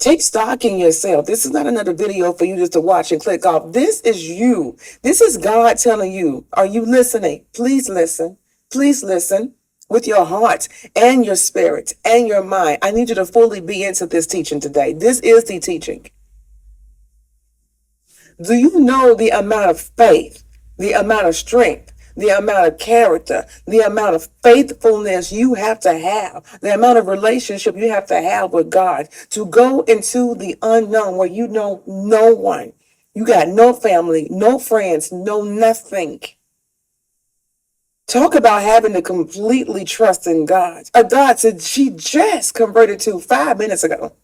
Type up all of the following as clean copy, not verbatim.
Take stock in yourself. This is not another video for you just to watch and click off. This is you. This is God telling you, are you listening? Please listen. Please listen with your heart and your spirit and your mind. I need you to fully be into this teaching today. This is the teaching. Do you know the amount of faith, the amount of strength, the amount of character, the amount of faithfulness you have to have, the amount of relationship you have to have with God to go into the unknown where you know no one? You got no family, no friends, no nothing. Talk about having to completely trust in God. A God that she just converted to 5 minutes ago.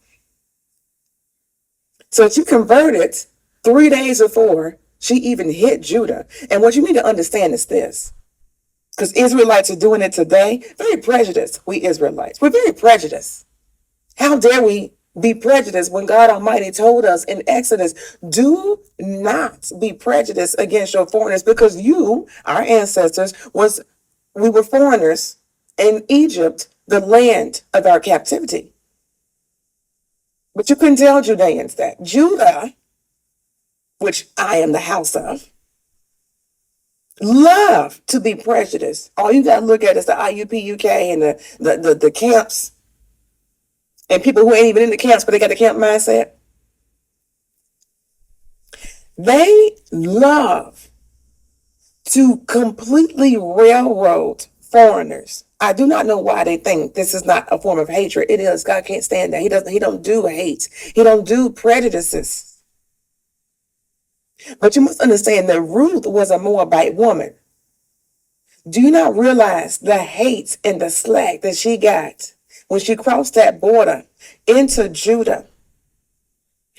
So she converted 3 days before she even hit Judah. And what you need to understand is this, because Israelites are doing it today, very prejudiced. We Israelites, we're very prejudiced. How dare we be prejudiced when God Almighty told us in Exodus, do not be prejudiced against your foreigners, because you, our ancestors, we were foreigners in Egypt, the land of our captivity. But you couldn't tell Judeans that. Judah, which I am the house of, love to be prejudiced. All you got to look at is the IUPUK and the camps and people who ain't even in the camps, but they got the camp mindset. They love to completely railroad foreigners. I do not know why they think this is not a form of hatred. It is. God can't stand that. He don't do hate. He don't do prejudices. But you must understand that Ruth was a Moabite woman. Do you not realize the hate and the slack that she got when she crossed that border into Judah?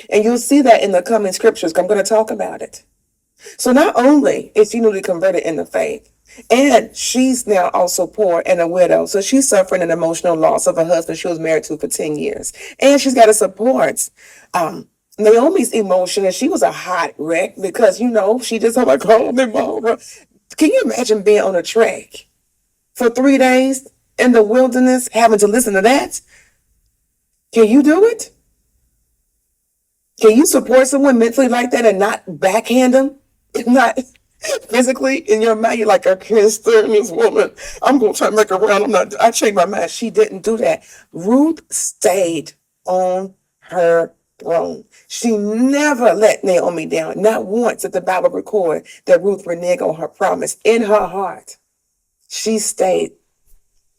And you'll see that in the coming scriptures. I'm going to talk about it. So not only is she newly converted in the faith, and she's now also poor and a widow. So she's suffering an emotional loss of a husband she was married to for 10 years. And she's got to support Naomi's emotion, and she was a hot wreck because, she just had like, call me mama. Can you imagine being on a trek for 3 days in the wilderness, having to listen to that? Can you do it? Can you support someone mentally like that and not backhand them? Not physically in your mind, you're like, I can't stand this woman. I'm going to try to make her around. I changed my mind. She didn't do that. Ruth stayed on her throne. She never let Naomi down. Not once did the Bible record that Ruth reneged on her promise. In her heart, she stayed